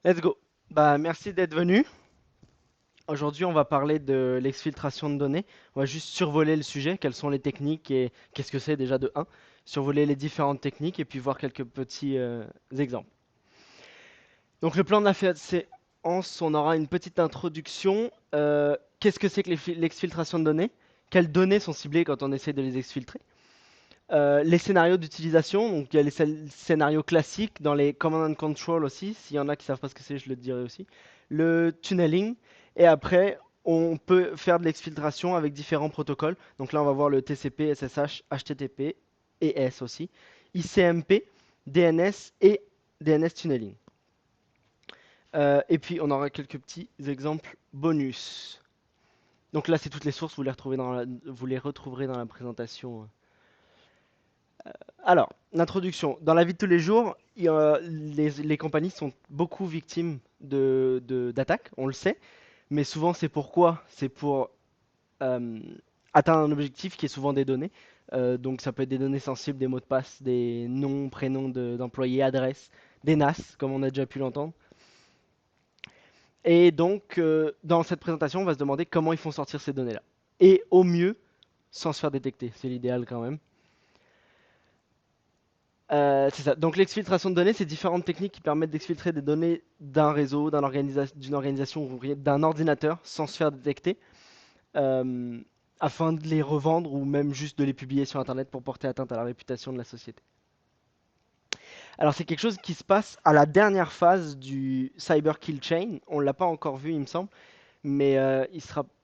Let's go. Bah, merci d'être venu. Aujourd'hui, on va parler de l'exfiltration de données. On va juste survoler le sujet, quelles sont les techniques et qu'est-ce que c'est déjà de un. Survoler les différentes techniques et puis voir quelques petits exemples. Donc, le plan de la séance, on aura une petite introduction. Qu'est-ce que c'est que l'exfiltration de données? Quelles données sont ciblées quand on essaie de les exfiltrer? Les scénarios d'utilisation, donc il y a les scénarios classiques dans les command and control aussi, s'il y en a qui savent pas ce que c'est, je le dirai aussi. Le tunneling, et après, on peut faire de l'exfiltration avec différents protocoles. Donc là, on va voir le TCP, SSH, HTTP et S aussi, ICMP, DNS et DNS tunneling. Et puis, on aura quelques petits exemples bonus. Donc là, c'est toutes les sources, vous les retrouverez dans la présentation. Alors, l'introduction. Dans la vie de tous les jours, les compagnies sont beaucoup victimes d'attaques, on le sait, mais souvent c'est pourquoi? C'est pour euh, atteindre un objectif qui est souvent des données. Donc ça peut être des données sensibles, des mots de passe, des noms, prénoms d'employés, adresses, des NAS, comme on a déjà pu l'entendre. Et donc, dans cette présentation, on va se demander comment ils font sortir ces données-là. Et au mieux, sans se faire détecter. C'est l'idéal quand même. C'est ça. Donc l'exfiltration de données, c'est différentes techniques qui permettent d'exfiltrer des données d'un réseau, d'une organisation ou d'un ordinateur sans se faire détecter, euh, afin de les revendre ou même juste de les publier sur Internet pour porter atteinte à la réputation de la société. Alors c'est quelque chose qui se passe à la dernière phase du Cyber Kill Chain. On ne l'a pas encore vu, il me semble, mais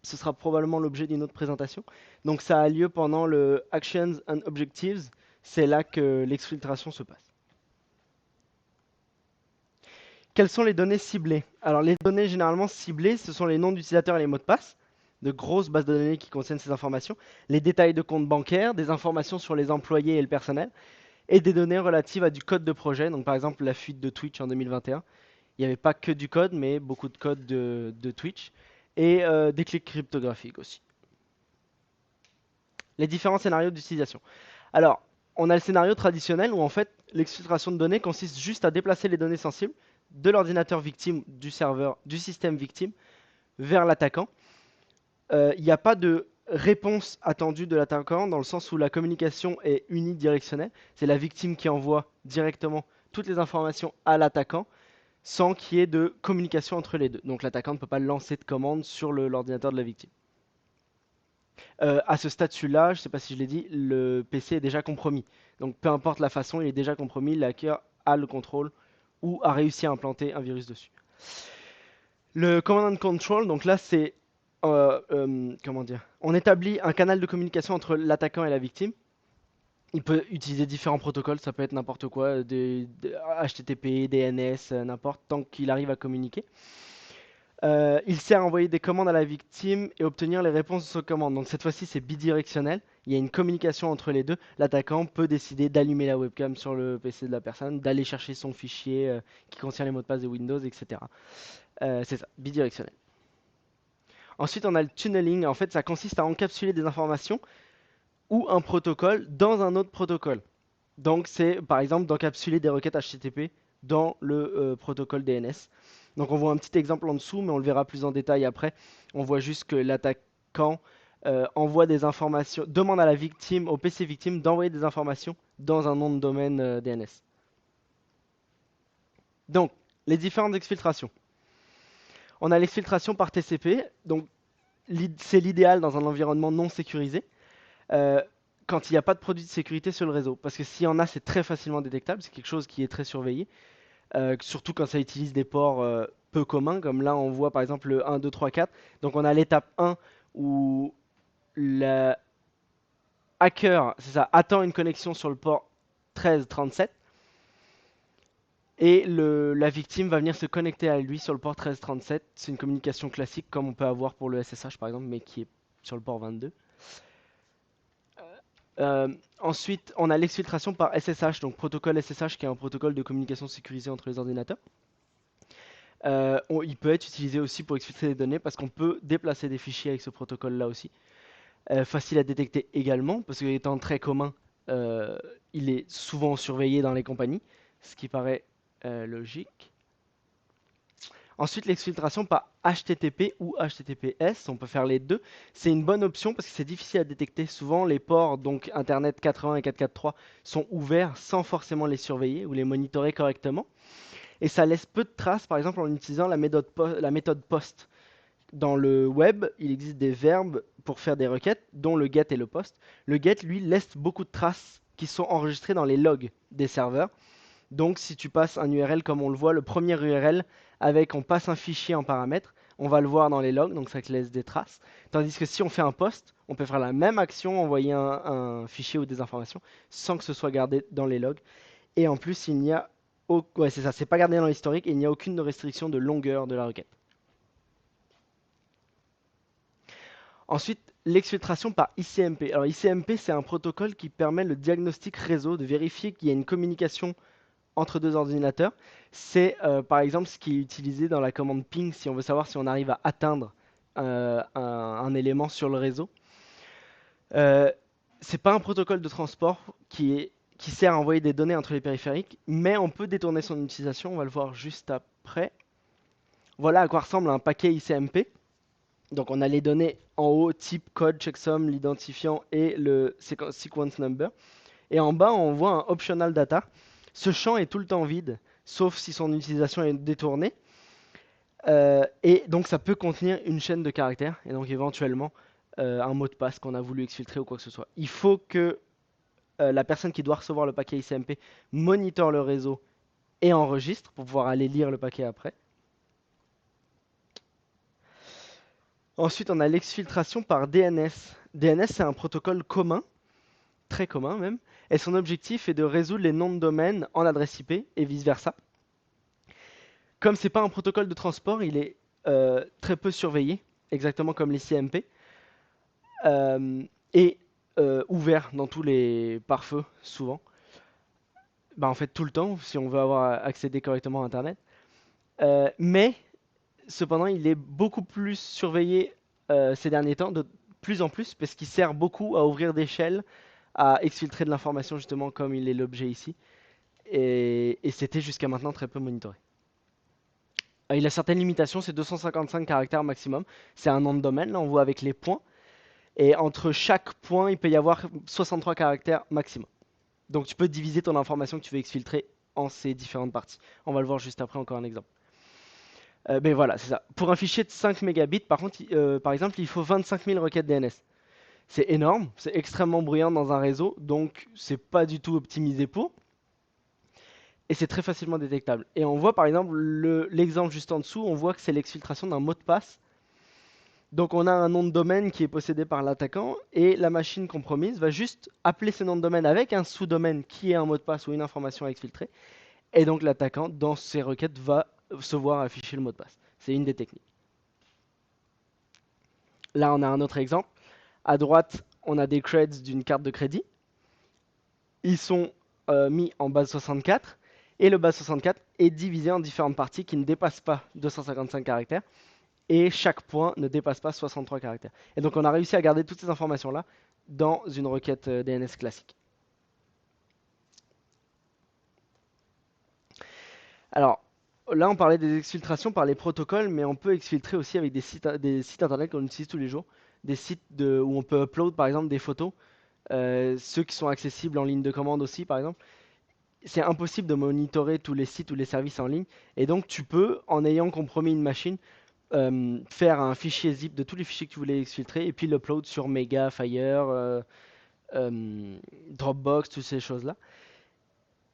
ce sera probablement l'objet d'une autre présentation. Donc ça a lieu pendant le Actions and Objectives. C'est là que l'exfiltration se passe. Quelles sont les données ciblées? Alors les données généralement ciblées, ce sont les noms d'utilisateurs et les mots de passe, de grosses bases de données qui contiennent ces informations, les détails de compte bancaire, des informations sur les employés et le personnel, et des données relatives à du code de projet. Donc par exemple la fuite de Twitch en 2021, il n'y avait pas que du code, mais beaucoup de code de Twitch, et des clés cryptographiques aussi. Les différents scénarios d'utilisation. Alors, on a le scénario traditionnel où en fait l'exfiltration de données consiste juste à déplacer les données sensibles de l'ordinateur victime, du serveur, du système victime vers l'attaquant. Il n'y a pas de réponse attendue de l'attaquant dans le sens où la communication est unidirectionnelle. C'est la victime qui envoie directement toutes les informations à l'attaquant sans qu'il y ait de communication entre les deux. Donc l'attaquant ne peut pas lancer de commande sur l'ordinateur de la victime. À ce statut-là, je ne sais pas si je l'ai dit, le PC est déjà compromis. Donc peu importe la façon, il est déjà compromis, le hacker a le contrôle ou a réussi à implanter un virus dessus. Le command and control, donc là c'est comment dire, on établit un canal de communication entre l'attaquant et la victime. Il peut utiliser différents protocoles, ça peut être n'importe quoi, des HTTP, DNS, n'importe, tant qu'il arrive à communiquer. Il sert à envoyer des commandes à la victime et obtenir les réponses de ces commandes. Donc cette fois-ci, c'est bidirectionnel. Il y a une communication entre les deux. L'attaquant peut décider d'allumer la webcam sur le PC de la personne, d'aller chercher son fichier qui contient les mots de passe de Windows, etc. C'est ça, bidirectionnel. Ensuite, on a le tunneling. En fait, ça consiste à encapsuler des informations ou un protocole dans un autre protocole. Donc, c'est par exemple d'encapsuler des requêtes HTTP dans le protocole DNS. Donc, on voit un petit exemple en dessous, mais on le verra plus en détail après. On voit juste que l'attaquant envoie des informations, demande à la victime, au PC victime, d'envoyer des informations dans un nom de domaine DNS. Donc, les différentes exfiltrations. On a l'exfiltration par TCP, donc c'est l'idéal dans un environnement non sécurisé. euh, quand il n'y a pas de produit de sécurité sur le réseau. Parce que s'il y en a, c'est très facilement détectable, c'est quelque chose qui est très surveillé, surtout quand ça utilise des ports peu communs, comme là on voit par exemple le 1, 2, 3, 4. Donc on a l'étape 1 où le hacker, c'est ça, attend une connexion sur le port 1337 et la victime va venir se connecter à lui sur le port 1337. C'est une communication classique comme on peut avoir pour le SSH par exemple, mais qui est sur le port 22. Ensuite, on a l'exfiltration par SSH, donc protocole SSH qui est un protocole de communication sécurisé entre les ordinateurs. Il peut être utilisé aussi pour exfiltrer des données parce qu'on peut déplacer des fichiers avec ce protocole-là aussi. Facile à détecter également parce qu'étant très commun, euh, il est souvent surveillé dans les compagnies, ce qui paraît logique. Ensuite, l'exfiltration par HTTP ou HTTPS, on peut faire les deux. C'est une bonne option parce que c'est difficile à détecter. Souvent, les ports, donc Internet 80 et 443, sont ouverts sans forcément les surveiller ou les monitorer correctement. Et ça laisse peu de traces, par exemple en utilisant la méthode POST. Dans le web, il existe des verbes pour faire des requêtes, dont le get et le post. Le get, lui, laisse beaucoup de traces qui sont enregistrées dans les logs des serveurs. Donc, si tu passes un URL comme on le voit, le premier URL, on passe un fichier en paramètres, on va le voir dans les logs, donc ça te laisse des traces. Tandis que si on fait un post, on peut faire la même action, envoyer un fichier ou des informations, sans que ce soit gardé dans les logs. Et en plus, il n'y a ouais, c'est ça, c'est pas gardé dans l'historique et il n'y a aucune restriction de longueur de la requête. Ensuite, l'exfiltration par ICMP. Alors ICMP, c'est un protocole qui permet le diagnostic réseau, de vérifier qu'il y a une communication entre deux ordinateurs. C'est par exemple ce qui est utilisé dans la commande ping si on veut savoir si on arrive à atteindre un élément sur le réseau. Euh, c'est pas un protocole de transport qui sert à envoyer des données entre les périphériques, mais on peut détourner son utilisation, on va le voir juste après. Voilà à quoi ressemble un paquet ICMP. Donc on a les données en haut, type, code, checksum, l'identifiant et le sequence number. Et en bas, on voit un optional data. Ce champ est tout le temps vide, sauf si son utilisation est détournée. Et donc ça peut contenir une chaîne de caractères, et donc éventuellement un mot de passe qu'on a voulu exfiltrer ou quoi que ce soit. Il faut que la personne qui doit recevoir le paquet ICMP monitore le réseau et enregistre pour pouvoir aller lire le paquet après. Ensuite, on a l'exfiltration par DNS. DNS, c'est un protocole commun, très commun même, et son objectif est de résoudre les noms de domaine en adresse IP et vice-versa. Comme c'est pas un protocole de transport, il est très peu surveillé, exactement comme les CMP, euh, et ouvert dans tous les pare-feux, souvent. Bah, en fait, tout le temps, si on veut avoir accédé correctement à Internet. Mais cependant, il est beaucoup plus surveillé ces derniers temps, de plus en plus, parce qu'il sert beaucoup à ouvrir des shells, à exfiltrer de l'information, justement, comme il est l'objet ici. Et c'était jusqu'à maintenant très peu monitoré. Il a certaines limitations, c'est 255 caractères maximum. C'est un nom de domaine, là on voit avec les points. Et entre chaque point, il peut y avoir 63 caractères maximum. Donc tu peux diviser ton information que tu veux exfiltrer en ces différentes parties. On va le voir juste après, encore un exemple. Mais voilà, c'est ça. Pour un fichier de 5 mégabits, par contre, par exemple, il faut 25 000 requêtes DNS. C'est énorme, c'est extrêmement bruyant dans un réseau, donc c'est pas du tout optimisé pour. Et c'est très facilement détectable. Et on voit par exemple l'exemple juste en dessous, on voit que c'est l'exfiltration d'un mot de passe. Donc on a un nom de domaine qui est possédé par l'attaquant et la machine compromise va juste appeler ce nom de domaine avec un sous-domaine qui est un mot de passe ou une information à exfiltrer. Et donc l'attaquant, dans ses requêtes, va se voir afficher le mot de passe. C'est une des techniques. Là, on a un autre exemple. À droite, on a des creds d'une carte de crédit. Ils sont mis en base 64 et le base 64 est divisé en différentes parties qui ne dépassent pas 255 caractères et chaque point ne dépasse pas 63 caractères. Et donc on a réussi à garder toutes ces informations-là dans une requête DNS classique. Alors là, on parlait des exfiltrations par les protocoles, mais on peut exfiltrer aussi avec des sites internet qu'on utilise tous les jours, des sites où on peut upload par exemple des photos, ceux qui sont accessibles en ligne de commande aussi par exemple. C'est impossible de monitorer tous les sites ou les services en ligne, et donc tu peux, en ayant compromis une machine, faire un fichier zip de tous les fichiers que tu voulais exfiltrer et puis l'upload sur Mega, Fire, Dropbox, toutes ces choses-là.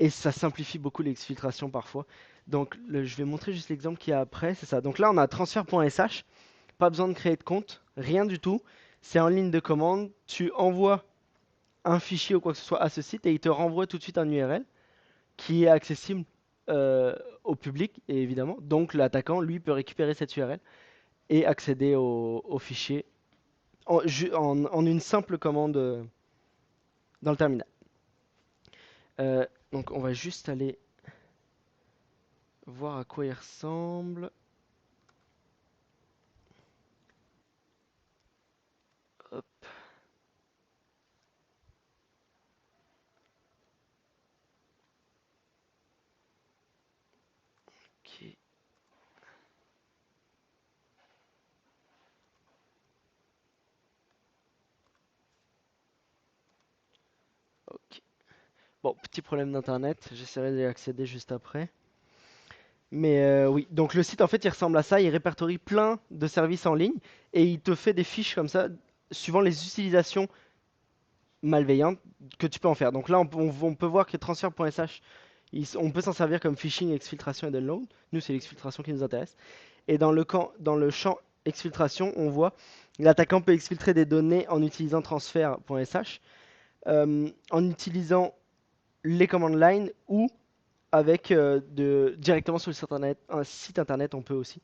Et ça simplifie beaucoup l'exfiltration parfois. Donc je vais montrer juste l'exemple qu'il y a après, c'est ça. Donc là on a transfert.sh, pas besoin de créer de compte, rien du tout. C'est en ligne de commande, tu envoies un fichier ou quoi que ce soit à ce site et il te renvoie tout de suite un URL qui est accessible euh, au public, et évidemment. Donc l'attaquant, lui, peut récupérer cette URL et accéder au fichier en une simple commande dans le terminal. Donc on va juste aller voir à quoi il ressemble. Hop, ok. Bon, petit problème d'internet, j'essaierai d'y accéder juste après. Mais oui, donc le site en fait il ressemble à ça, il répertorie plein de services en ligne et il te fait des fiches comme ça suivant les utilisations malveillantes que tu peux en faire. Donc là on peut voir que transfer.sh, on peut s'en servir comme phishing, exfiltration et download. Nous c'est l'exfiltration qui nous intéresse. Et dans le champ exfiltration, on voit l'attaquant peut exfiltrer des données en utilisant transfer.sh, en utilisant les commandes line ou avec directement sur le site internet, un site internet on peut aussi.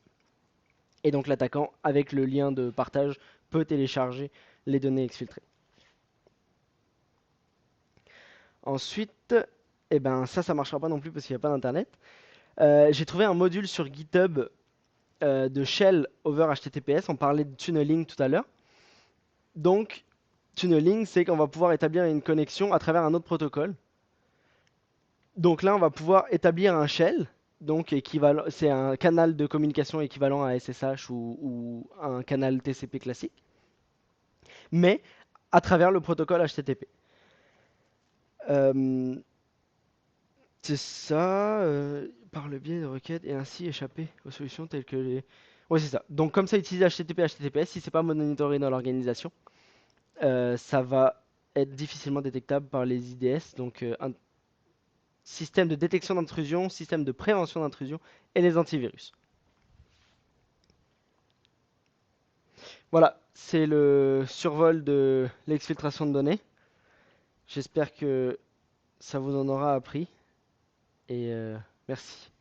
Et donc l'attaquant, avec le lien de partage, peut télécharger les données exfiltrées. Ensuite, eh ben ça marchera pas non plus parce qu'il n'y a pas d'internet. J'ai trouvé un module sur GitHub de shell over HTTPS. On parlait de tunneling tout à l'heure. Donc, tunneling, c'est qu'on va pouvoir établir une connexion à travers un autre protocole. Donc là, on va pouvoir établir un shell, donc c'est un canal de communication équivalent à SSH ou un canal TCP classique, mais à travers le protocole HTTP. Euh, c'est ça, par le biais de requêtes et ainsi échapper aux solutions telles que les... Ouais, c'est ça. Donc comme ça, utiliser HTTP, HTTPS, si c'est pas monitoré dans l'organisation, ça va être difficilement détectable par les IDS, donc un système de détection d'intrusion, système de prévention d'intrusion et les antivirus. Voilà, c'est le survol de l'exfiltration de données. J'espère que ça vous en aura appris et merci.